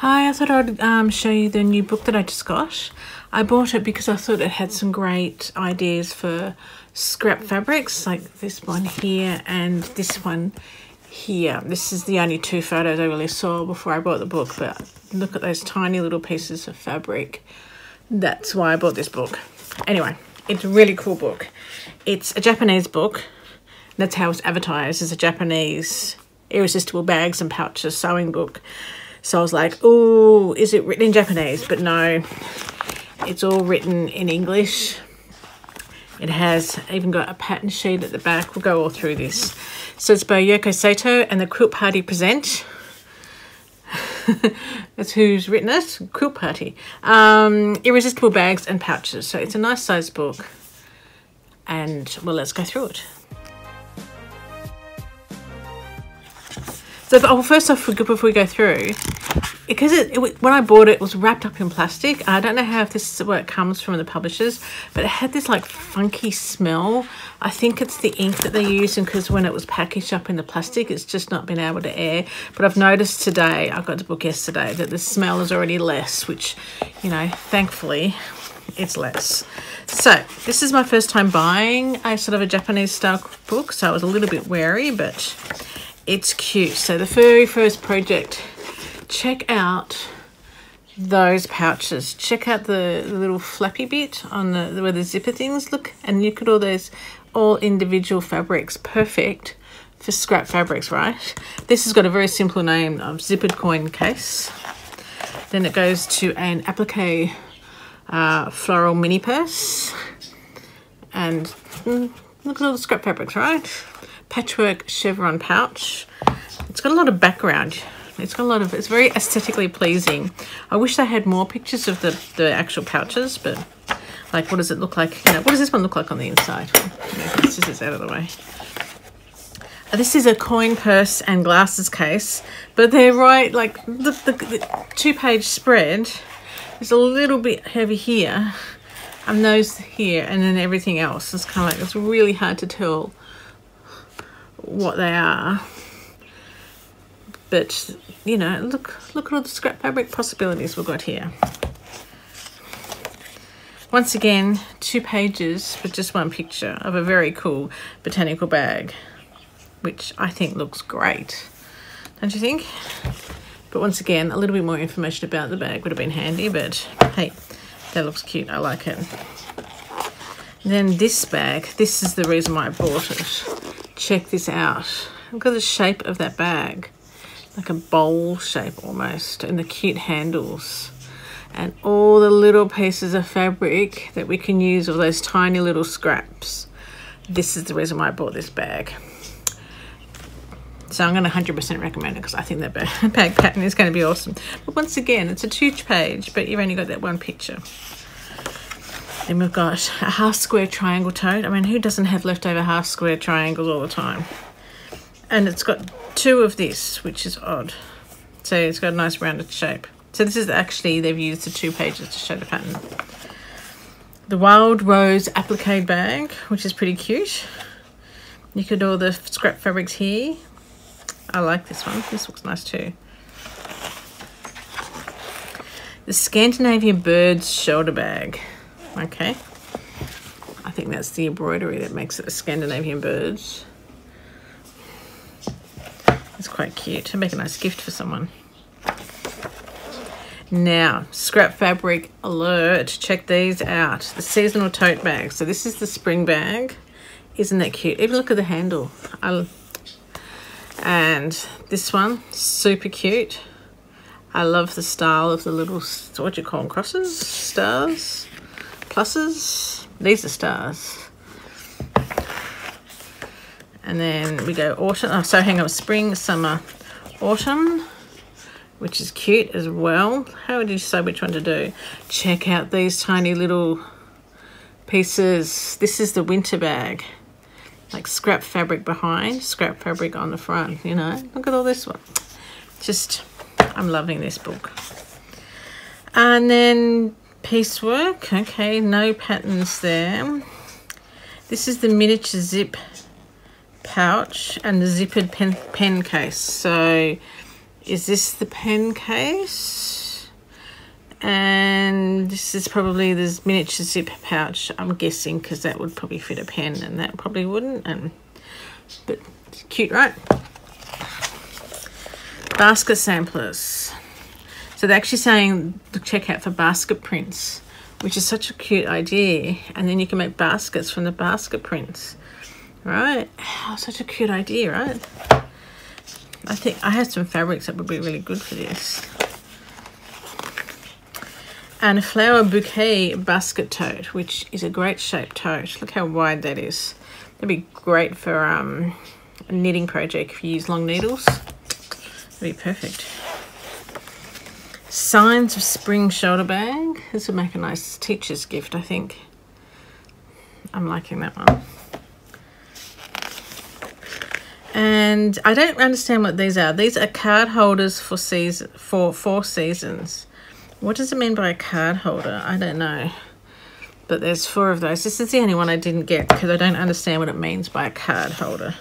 Hi, I thought I'd show you the new book that I just got. I bought it because I thought it had some great ideas for scrap fabrics, like this one here and this one here. This is the only two photos I really saw before I bought the book, but look at those tiny little pieces of fabric. That's why I bought this book. Anyway, it's a really cool book. It's a Japanese book. That's how it's advertised, as a Japanese Irresistible Bags and Pouches sewing book. So I was like, oh, is it written in Japanese? But no, it's all written in English. It has even got a pattern sheet at the back. We'll go all through this. So it's by Yoko Saito and the Quilt Party present. That's who's written it, Quilt Party. Irresistible Bags and Pouches. So it's a nice sized book. And, well, let's go through it. So first off, before we go through, because when I bought it, it was wrapped up in plastic. I don't know how if this is where it comes from, the publishers, but it had this like funky smell. I think it's the ink that they use, and because when it was packaged up in the plastic, it's just not been able to air. But I've noticed today, I got the book yesterday, that the smell is already less, which, you know, thankfully it's less. So this is my first time buying a sort of a Japanese style book, so I was a little bit wary, but it's cute. So the very first project, check out those pouches. Check out the little flappy bit on the where the zipper things look, and look at all those all individual fabrics. Perfect for scrap fabrics, right? This has got a very simple name of zippered coin case. Then it goes to an applique floral mini purse, and look at all the scrap fabrics, right? Patchwork chevron pouch. It's got a lot of background. It's got a lot of, it's very aesthetically pleasing. I wish they had more pictures of the actual pouches, but like, what does it look like? You know, what does this one look like on the inside? This is out of the way. This is a coin purse and glasses case, but they're right, like the 2-page spread is a little bit heavy here, and those here, and then everything else is kind of like, it's really hard to tell what they are. But, you know, look at all the scrap fabric possibilities we've got here. Once again, 2 pages with just one picture of a very cool botanical bag, which I think looks great. Don't you think? But once again, a little bit more information about the bag would have been handy, but hey, that looks cute. I like it. And then this bag, this is the reason why I bought it. Check this out. Look at the shape of that bag. Like a bowl shape almost, and the cute handles. And all the little pieces of fabric that we can use, all those tiny little scraps. This is the reason why I bought this bag. So I'm going to 100% recommend it because I think that bag pattern is going to be awesome. But once again, it's a 2-page, but you've only got that one picture. Then we've got a half-square triangle tote. I mean, who doesn't have leftover half-square triangles all the time? And it's got 2 of this, which is odd. So it's got a nice rounded shape. So this is actually, they've used the 2 pages to show the pattern. The Wild Rose applique bag, which is pretty cute. You could all the scrap fabrics here. I like this one. This looks nice too. The Scandinavian Birds shoulder bag. Okay. I think that's the embroidery that makes it a Scandinavian Birds. It's quite cute. It'll make a nice gift for someone. Now, scrap fabric alert. Check these out. The seasonal tote bag. So this is the spring bag. Isn't that cute? Even look at the handle. And this one, super cute. I love the style of the little, what do you call them, crosses? Stars? Pluses? These are stars. And then we go autumn. Oh, so hang on, spring, summer, autumn, which is cute as well. How would you decide which one to do? Check out these tiny little pieces. This is the winter bag. Like scrap fabric behind, scrap fabric on the front, you know. Look at all this one. Just, I'm loving this book. And then piecework. Okay, no patterns there. This is the miniature zip pouch and the zippered pen case. So Is this the pen case? And this is probably this miniature zip pouch, I'm guessing, because that would probably fit a pen and that probably wouldn't. But it's cute, right? Basket samplers. So they're actually saying to check out for basket prints, which is such a cute idea. And then you can make baskets from the basket prints, right? Oh, such a cute idea, right? I think I have some fabrics that would be really good for this. And a flower bouquet basket tote, which is a great shaped tote. Look how wide that is. That'd be great for a knitting project if you use long needles. That'd be perfect. Signs of spring shoulder bag. This would make a nice teacher's gift, I think. I'm liking that one. And I don't understand what these are. These are card holders for 4 seasons. What does it mean by a card holder? I don't know. But there's 4 of those. This is the only one I didn't get because I don't understand what it means by a card holder.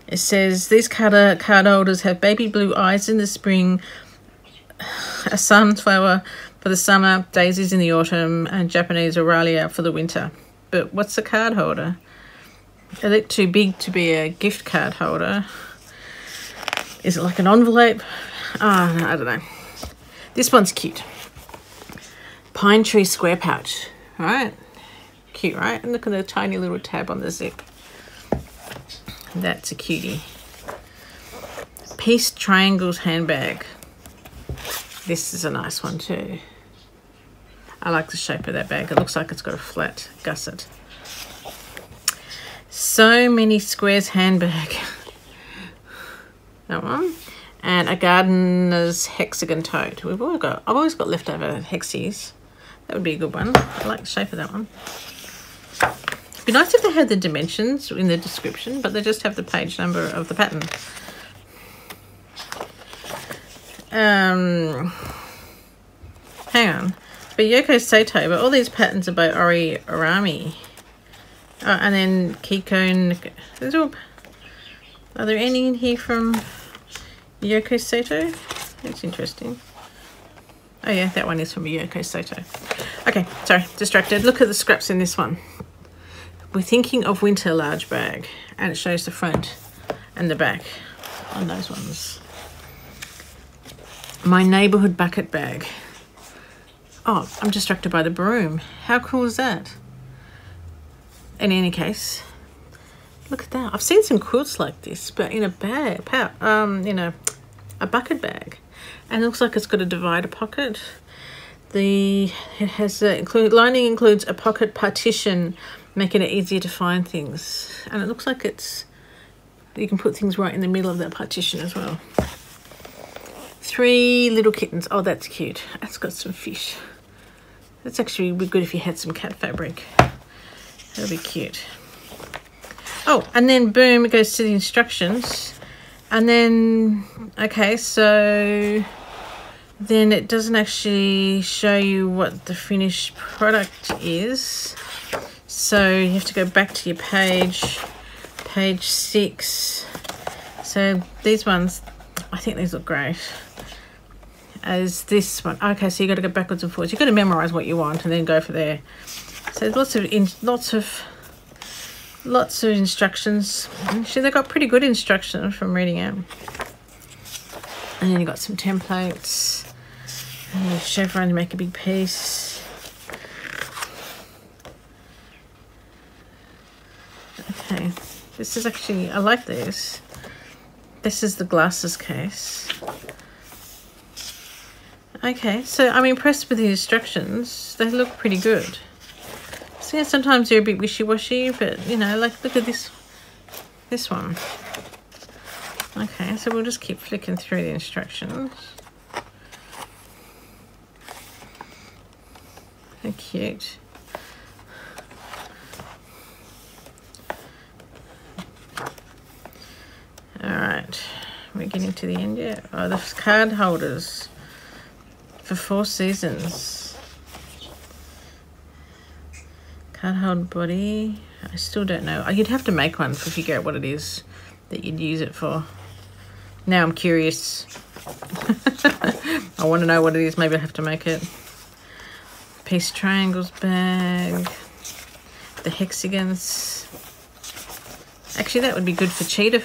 It says, these card holders have baby blue eyes in the spring, a sunflower for the summer, daisies in the autumn, and Japanese Aurelia for the winter. But what's a card holder? They look too big to be a gift card holder. Is it like an envelope? Oh, no, I don't know. This one's cute. Pine tree square pouch. All right. Cute, right? And look at the tiny little tab on the zip. That's a cutie. Piece triangles handbag. This is a nice one too. I like the shape of that bag. It looks like it's got a flat gusset. So many squares handbag. That one. And a gardener's hexagon tote. I've always got leftover hexies. That would be a good one. I like the shape of that one. It'd be nice if they had the dimensions in the description, but they just have the page number of the pattern. Hang on. But Yoko Saito, but all these patterns are by Ori Arami. And then Kiko. Are there any in here from Yoko Saito? That's interesting. Oh yeah, that one is from Yoko Saito. Okay, sorry, distracted. Look at the scraps in this one. We're thinking of winter large bag, and it shows the front and the back on those ones. My neighborhood bucket bag. Oh, I'm distracted by the broom. How cool is that? In any case, look at that. I've seen some quilts like this, but in a bag, in a bucket bag, and it looks like it's got a divider pocket. It has lining includes a pocket partition, making it easier to find things, and it looks like you can put things right in the middle of that partition as well. 3 little kittens. Oh, that's cute. That's got some fish. That's actually would be good if you had some cat fabric. That'll be cute. Oh, and then boom, it goes to the instructions. And then, okay, so then it doesn't actually show you what the finished product is. So you have to go back to your page 6. So these ones, I think these look great. As this one. Okay, so you got to go backwards and forwards. You've got to memorize what you want and then go for there. So lots of instructions. Actually, they got pretty good instructions from reading it. And then you got some templates. And you chevron to make a big piece. Okay, this is actually, I like this. This is the glasses case. Okay, so I'm impressed with the instructions. They look pretty good. So yeah, sometimes they're a bit wishy-washy, but you know, like look at this one. Okay, so we'll just keep flicking through the instructions. How cute. Alright, we're getting to the end yet. Oh, the card holders for 4 seasons. Card hold body. I still don't know. You'd have to make one to figure out what it is that you'd use it for. Now I'm curious. I want to know what it is. Maybe I have to make it. Peace triangles bag. The hexagons. Actually, that would be good for cheetah.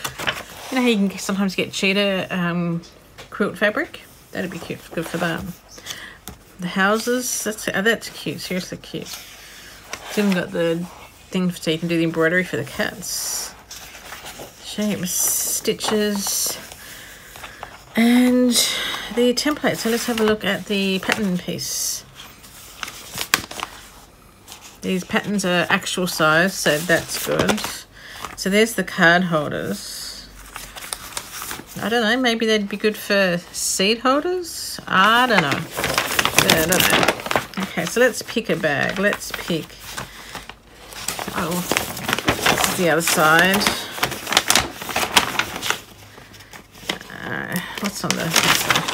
You know how you can sometimes get cheetah quilt fabric? That'd be cute. Good for that. The houses. That's cute. Seriously cute. It's even got the thing so you can do the embroidery for the cats. Shapes, stitches, and the template. So let's have a look at the pattern piece. These patterns are actual size, so that's good. So there's the card holders. I don't know, maybe they'd be good for seed holders? I don't know. I don't know. Okay, so let's pick a bag. Let's pick... Oh, this is the other side. What's on this side?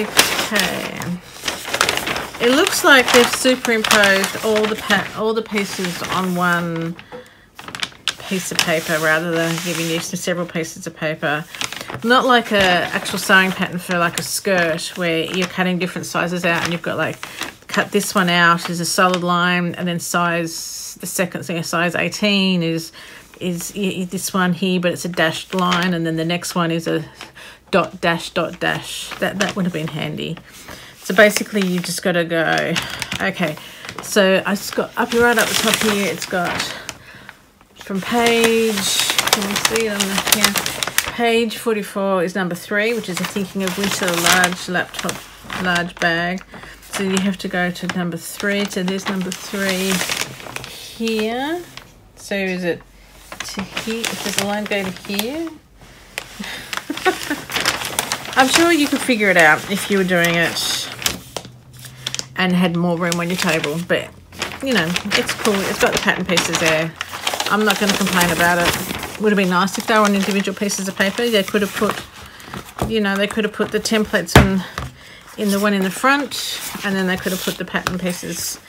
Okay. It looks like they've superimposed all the pieces on one piece of paper rather than giving you several pieces of paper. Not like a actual sewing pattern for like a skirt where you're cutting different sizes out and you've got like cut this one out as a solid line and then the second thing, size 18 is this one here, but it's a dashed line, and then the next one is a dot dash dot dash. That would have been handy. So basically you just got to go, okay, so I just got right up the top here, it's got from page, can you see it on the, yeah, page 44 is number 3, which is a Thinking of Winter large bag. So you have to go to number 3, so there's number 3 here. So is it to here, does the line go to here? I'm sure you could figure it out if you were doing it and had more room on your table, but you know, it's cool. It's got the pattern pieces there. I'm not going to complain about it. Would have been nice if they were on individual pieces of paper. They could have put, you know, they could have put the templates in the one in the front, and then they could have put the pattern pieces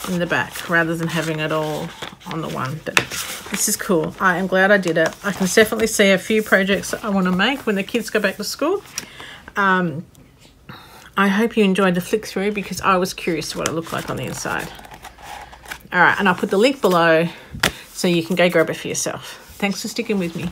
in the back rather than having it all on the one. But this is cool. I am glad I did it. I can definitely see a few projects that I want to make when the kids go back to school. I hope you enjoyed the flick through because I was curious what it looked like on the inside. All right, and I'll put the link below so you can go grab it for yourself. Thanks for sticking with me.